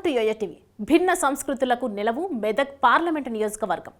Welcome to yo-yo TV. భిన్న సంస్కృతులకు నిలవు Medak parliament నియోజకవర్గం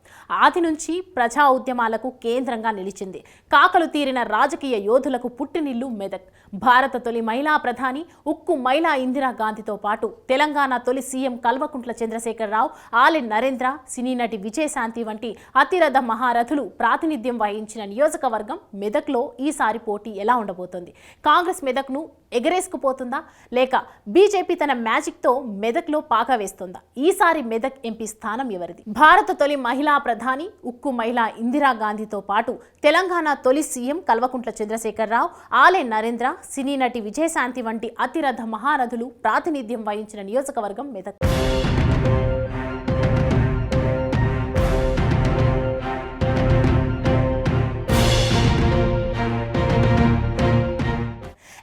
ఆది నుంచి ప్రజా ఉద్యమాలకు కేంద్రంగా నిలిచింది. కాకలు తీరిన రాజకీయ యోధులకు పుట్టినిల్లు మెదక్. భారత తొలి మహిళా ప్రధాని ఉక్కు మహిళా ఇందిరాగాంధీతో పాటు తెలంగాణ తొలి సీఎం కల్వకుంట్ల చంద్రశేఖరరావు, ఆలె నరేంద్ర, సినీ నటి విజయశాంతి వంటి అతిరథ మహారథులు ప్రాతినిధ్యం వహించిన నియోజకవర్గం మెదక్లో ఈసారి పోటీ ఎలా ఉండబోతోంది? కాంగ్రెస్ మెదక్ను ఎగరేసుకుపోతుందా, లేక బీజేపీ తన మ్యాజిక్తో మెదక్లో పాగా వేస్తుందా? ఈసారి మెదక్ ఎంపీ స్థానం ఎవరిది? భారత తొలి మహిళా ప్రధాని ఉక్కు మహిళా ఇందిరాగాంధీతో పాటు తెలంగాణ తొలి సీఎం కల్వకుంట్ల చంద్రశేఖరరావు, ఆలె నరేంద్ర, సినీ నటి విజయశాంతి వంటి అతిరథ మహారథులు ప్రాతినిధ్యం వహించిన నియోజకవర్గం మెదక్.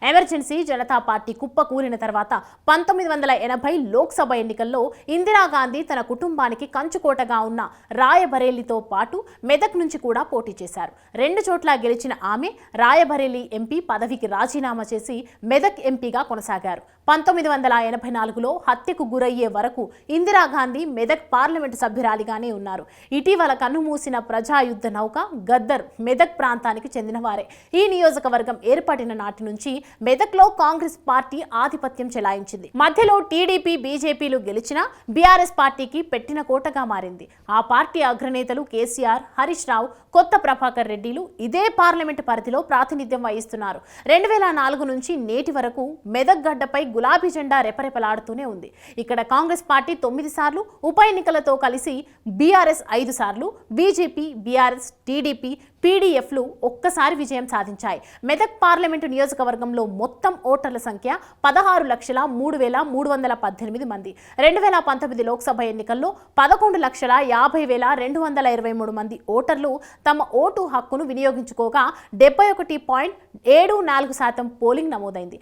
ఎమర్జెన్సీ జనతా పార్టీ కుప్పకూలిన తర్వాత 1980 లోక్సభ ఎన్నికల్లో ఇందిరాగాంధీ తన కుటుంబానికి కంచుకోటగా ఉన్న రాయబరేలీతో పాటు మెదక్ నుంచి కూడా పోటీ చేశారు. 2 చోట్ల గెలిచిన ఆమె రాయబరేలీ ఎంపీ పదవికి రాజీనామా చేసి మెదక్ ఎంపీగా కొనసాగారు. 1984లో హత్యకు గురయ్యే వరకు ఇందిరాగాంధీ మెదక్ పార్లమెంటు సభ్యురాలిగానే ఉన్నారు. ఇటీవల కన్నుమూసిన ప్రజాయుద్ధ నౌక గద్దర్ మెదక్ ప్రాంతానికి చెందినవారే. ఈ నియోజకవర్గం ఏర్పడిన నాటి నుంచి మెదక్లో కాంగ్రెస్ పార్టీ ఆధిపత్యం చెలాయించింది. మధ్యలో టీడీపీ, బీజేపీలు గెలిచినా బీఆర్ఎస్ పార్టీకి పెట్టిన కోటగా మారింది. ఆ పార్టీ అగ్రనేతలు కేసీఆర్, హరీష్ రావు, కొత్త ప్రభాకర్ రెడ్డిలు ఇదే పార్లమెంటు పరిధిలో ప్రాతినిధ్యం వహిస్తున్నారు. 2004 నుంచి నేటి వరకు మెదక్ గడ్డపై గులాబీ జెండా రెపరెపలాడుతూనే ఉంది. ఇక్కడ కాంగ్రెస్ పార్టీ 9 సార్లు, ఉప ఎన్నికలతో కలిసి బీఆర్ఎస్ 5 సార్లు, బీజేపీ, బీఆర్ఎస్, టీడీపీ, పీడీఎఫ్లు ఒక్కసారి విజయం సాధించాయి. మెదక్ పార్లమెంటు నియోజకవర్గంలో మొత్తం ఓటర్ల సంఖ్య 16,03,318 మంది. 2019 లోక్సభ ఎన్నికల్లో 11,50,223 మంది ఓటర్లు తమ ఓటు హక్కును వినియోగించుకోగా 71.74% పోలింగ్ నమోదైంది.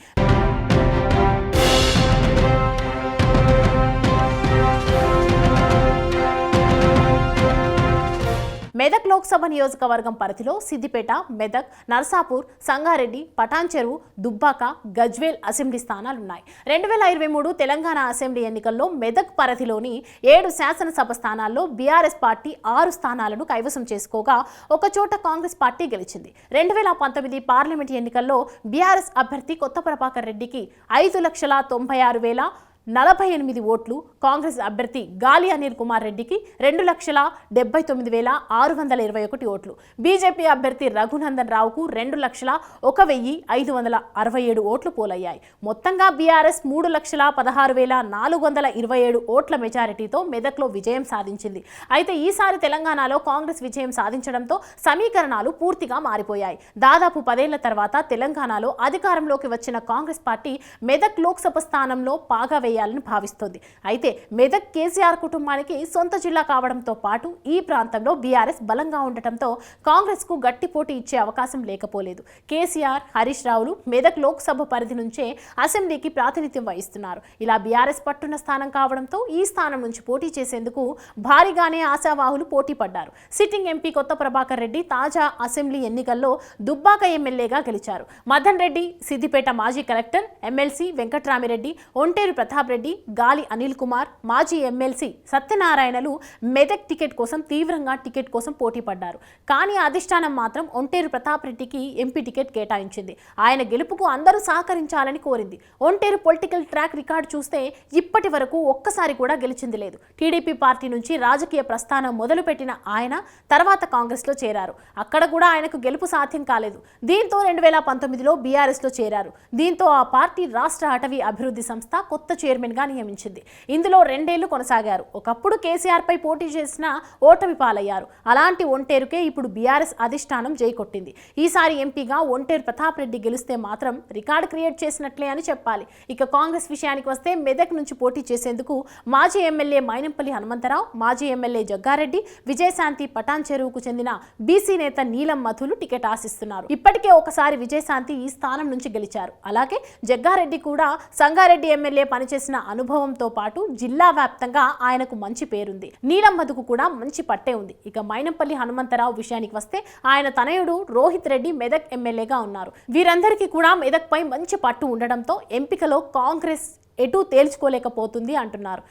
మెదక్ లోక్సభ నియోజకవర్గం పరిధిలో సిద్దిపేట, మెదక్, నర్సాపూర్, సంగారెడ్డి, పటాన్చెరు, దుబ్బాక, గజ్వేల్ అసెంబ్లీ స్థానాలున్నాయి. 2023 తెలంగాణ అసెంబ్లీ ఎన్నికల్లో మెదక్ పరిధిలోని 7 శాసనసభ స్థానాల్లో బీఆర్ఎస్ పార్టీ 6 స్థానాలను కైవసం చేసుకోగా ఒకచోట కాంగ్రెస్ పార్టీ గెలిచింది. 2019 పార్లమెంట్ ఎన్నికల్లో బీఆర్ఎస్ అభ్యర్థి కొత్త ప్రభాకర్ రెడ్డికి 5,96,048 ఓట్లు, కాంగ్రెస్ అభ్యర్థి గాలి అనిల్ కుమార్ రెడ్డికి 2,79,621 ఓట్లు, బీజేపీ అభ్యర్థి రఘునందన్ రావుకు 2,01,567 ఓట్లు పోలయ్యాయి. మొత్తంగా బీఆర్ఎస్ 3,16,427 ఓట్ల మెజారిటీతో మెదక్లో విజయం సాధించింది. అయితే ఈసారి తెలంగాణలో కాంగ్రెస్ విజయం సాధించడంతో సమీకరణాలు పూర్తిగా మారిపోయాయి. దాదాపు 10 ఏళ్ల తర్వాత తెలంగాణలో అధికారంలోకి వచ్చిన కాంగ్రెస్ పార్టీ మెదక్ లోక్సభ స్థానంలో పాగా వేయాలని భావిస్తోంది. అయితే మెదక్ కేసీఆర్ కుటుంబానికి సొంత జిల్లా కావడంతో పాటు ఈ ప్రాంతంలో బీఆర్ఎస్ బలంగా ఉండటంతో కాంగ్రెస్ కు గట్టి పోటీ ఇచ్చే అవకాశం లేకపోలేదు. కేసీఆర్, హరీష్ రావులు మెదక్ లోక్సభ పరిధి నుంచే అసెంబ్లీకి ప్రాతినిధ్యం వహిస్తున్నారు. ఇలా బీఆర్ఎస్ పట్టున్న స్థానం కావడంతో ఈ స్థానం నుంచి పోటీ చేసేందుకు భారీగానే ఆశావాహులు పోటీ పడ్డారు. సిట్టింగ్ ఎంపీ కొత్త ప్రభాకర్ రెడ్డి తాజా అసెంబ్లీ ఎన్నికల్లో దుబ్బాక ఎమ్మెల్యేగా గెలిచారు. మదన్ రెడ్డి సిద్దిపేట మాజీ కలెక్టర్, ఎమ్మెల్సీ వెంకట్రామిరెడ్డి, ఒంటేరు ప్రతాప్ రెడ్డి, గాలి అనిల్ కుమార్, మాజీ ఎమ్మెల్సీ సత్యనారాయణలు మెదక్ టికెట్ కోసం తీవ్రంగా టికెట్ కోసం పోటీ పడ్డారు. కానీ అధిష్టానం మాత్రం ఒంటేరు ప్రతాప్ రెడ్డికి ఎంపీ టికెట్ కేటాయించింది. ఆయన గెలుపుకు అందరూ సహకరించాలని కోరింది. ఒంటేరు పొలిటికల్ ట్రాక్ రికార్డు చూస్తే ఇప్పటి వరకు ఒక్కసారి కూడా గెలిచింది లేదు. టీడీపీ పార్టీ నుంచి రాజకీయ ప్రస్థానం మొదలుపెట్టిన ఆయన తర్వాత కాంగ్రెస్లో చేరారు. అక్కడ కూడా ఆయనకు గెలుపు సాధ్యం కాలేదు. దీంతో 2019లో బీఆర్ఎస్లో చేరారు. దీంతో ఆ పార్టీ రాష్ట్ర అటవీ అభివృద్ధి సంస్థ కొత్త చైర్మన్గా నియమించింది. ఇందులో 2 ఏళ్లు కొనసాగారు. ఒకప్పుడు కేసీఆర్ పై పోటీ చేసిన ఓటమి పాలయ్యారు. అలాంటి ఒంటేరుకే ఇప్పుడు బీఆర్ఎస్ అధిష్టానం జై కొట్టింది. ఈసారి ఎంపీగా ఒంటేరు ప్రతాప్ రెడ్డి గెలిస్తే మాత్రం రికార్డు క్రియేట్ చేసినట్లే అని చెప్పాలి. ఇక కాంగ్రెస్ విషయానికి వస్తే మెదక్ నుంచి పోటీ చేసేందుకు మాజీ ఎమ్మెల్యే మైనంపల్లి హనుమంతరావు, మాజీ ఎమ్మెల్యే జగ్గారెడ్డి, విజయశాంతి పటాన్చెరువుకు చెందిన బీసీ నేత నీలం మధులు టికెట్ ఆశిస్తున్నారు. ఇప్పటికే ఒకసారి విజయశాంతి ఈ స్థానం నుంచి గెలిచారు. అలాగే జగ్గారెడ్డి కూడా సంగారెడ్డి ఎమ్మెల్యే పనిచేసిన అనుభవంతో పాటు జిల్లా వ్యాప్తంగా ఆయనకు మంచి పేరుంది. నీలం మధుకు కూడా మంచి పట్టే ఉంది. ఇక మైనంపల్లి హనుమంతరావు విషయానికి వస్తే ఆయన తనయుడు రోహిత్ రెడ్డి మెదక్ ఎమ్మెల్యేగా ఉన్నారు. వీరందరికీ కూడా మెదక్ పై మంచి పట్టు ఉండడంతో ఎంపికలో కాంగ్రెస్ ఎటూ తేల్చుకోలేకపోతుంది అంటున్నారు.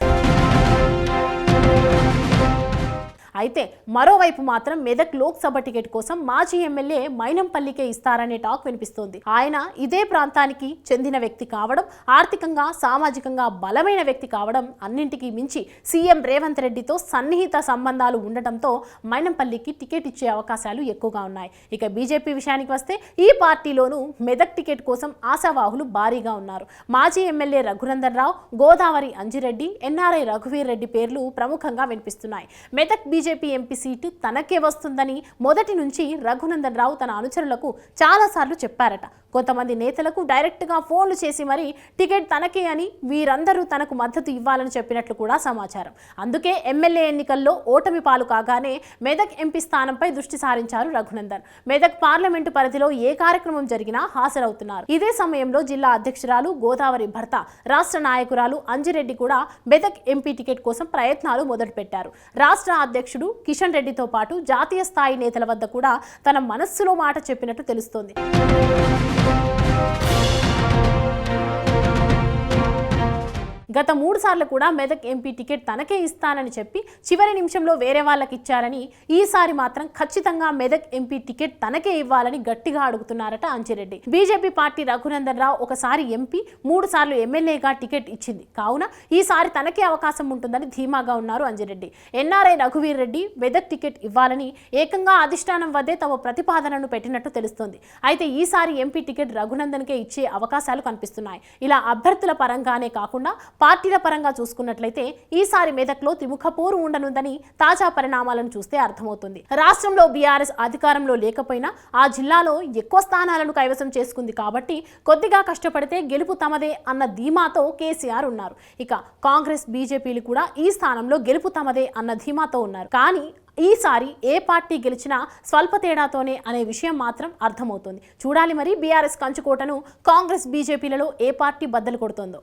అయితే మరోవైపు మాత్రం మెదక్ లోక్సభ టికెట్ కోసం మాజీ ఎమ్మెల్యే మైనంపల్లికే ఇస్తారనే టాక్ వినిపిస్తోంది. ఆయన ఇదే ప్రాంతానికి చెందిన వ్యక్తి కావడం, ఆర్థికంగా సామాజికంగా బలమైన వ్యక్తి కావడం, అన్నింటికీ మించి సీఎం రేవంత్ రెడ్డితో సన్నిహిత సంబంధాలు ఉండటంతో మైనంపల్లికి టికెట్ ఇచ్చే అవకాశాలు ఎక్కువగా ఉన్నాయి. ఇక బీజేపీ విషయానికి వస్తే ఈ పార్టీలోనూ మెదక్ టికెట్ కోసం ఆశావాహులు భారీగా ఉన్నారు. మాజీ ఎమ్మెల్యే రఘునందన్ రావు, గోదావరి అంజిరెడ్డి, ఎన్ఆర్ఐ రఘువీర్ రెడ్డి పేర్లు ప్రముఖంగా వినిపిస్తున్నాయి. మెదక్ బీజేపీ ఎంపీ సీటు తనకే వస్తుందని మొదటి నుంచి రఘునందన్ రావు తన అనుచరులకు చాలాసార్లు చెప్పారట. కొంతమంది నేతలకు డైరెక్ట్గా ఫోన్లు చేసి మరీ టికెట్ తనకే అని, వీరందరూ తనకు మద్దతు ఇవ్వాలని చెప్పినట్లు కూడా సమాచారం. అందుకే ఎమ్మెల్యే ఎన్నికల్లో ఓటమి పాలు కాగానే మెదక్ ఎంపీ స్థానంపై దృష్టి సారించారు రఘునందన్. మెదక్ పార్లమెంటు పరిధిలో ఏ కార్యక్రమం జరిగినా హాజరవుతున్నారు. ఇదే సమయంలో జిల్లా అధ్యక్షురాలు గోదావరి భర్త, రాష్ట్ర నాయకురాలు అంజిరెడ్డి కూడా మెదక్ ఎంపీ టికెట్ కోసం ప్రయత్నాలు మొదలుపెట్టారు. రాష్ట్ర అధ్యక్షుడు కిషన్ రెడ్డితో పాటు జాతీయ స్థాయి నేతల వద్ద కూడా తన మనస్సులో మాట చెప్పినట్టు తెలుస్తోంది. గత 3 సార్లు కూడా మెదక్ ఎంపీ టికెట్ తనకే ఇస్తానని చెప్పి చివరి నిమిషంలో వేరే వాళ్ళకి ఇచ్చారని, ఈసారి మాత్రం ఖచ్చితంగా మెదక్ ఎంపీ టికెట్ తనకే ఇవ్వాలని గట్టిగా అడుగుతున్నారట అంజిరెడ్డి. బీజేపీ పార్టీ రఘునందన్ రావు ఒకసారి ఎంపీ, 3 సార్లు ఎమ్మెల్యేగా టికెట్ ఇచ్చింది కావున ఈసారి తనకే అవకాశం ఉంటుందని ధీమాగా ఉన్నారు అంజిరెడ్డి. ఎన్ఆర్ఐ రఘువీర్ రెడ్డి మెదక్ టికెట్ ఇవ్వాలని ఏకంగా అధిష్టానం వద్దే తమ ప్రతిపాదనను పెట్టినట్టు తెలుస్తోంది. అయితే ఈసారి ఎంపీ టికెట్ రఘునందన్కే ఇచ్చే అవకాశాలు కనిపిస్తున్నాయి. ఇలా అభ్యర్థుల పరంగానే కాకుండా పార్టీల పరంగా చూసుకున్నట్లయితే ఈసారి మెదక్లో త్రిముఖ పోరు ఉండనుందని తాజా పరిణామాలను చూస్తే అర్థమవుతుంది. రాష్ట్రంలో బీఆర్ఎస్ అధికారంలో లేకపోయినా ఆ జిల్లాలో ఎక్కువ స్థానాలను కైవసం చేసుకుంది కాబట్టి కొద్దిగా కష్టపడితే గెలుపు తమదే అన్న ధీమాతో కేసీఆర్ ఉన్నారు. ఇక కాంగ్రెస్, బీజేపీలు కూడా ఈ స్థానంలో గెలుపు తమదే అన్న ధీమాతో ఉన్నారు. కానీ ఈసారి ఏ పార్టీ గెలిచినా స్వల్ప తేడాతోనే అనే విషయం మాత్రం అర్థమవుతుంది. చూడాలి మరి బీఆర్ఎస్ కంచుకోటను కాంగ్రెస్, బీజేపీలలో ఏ పార్టీ బద్దలు కొడుతుందో.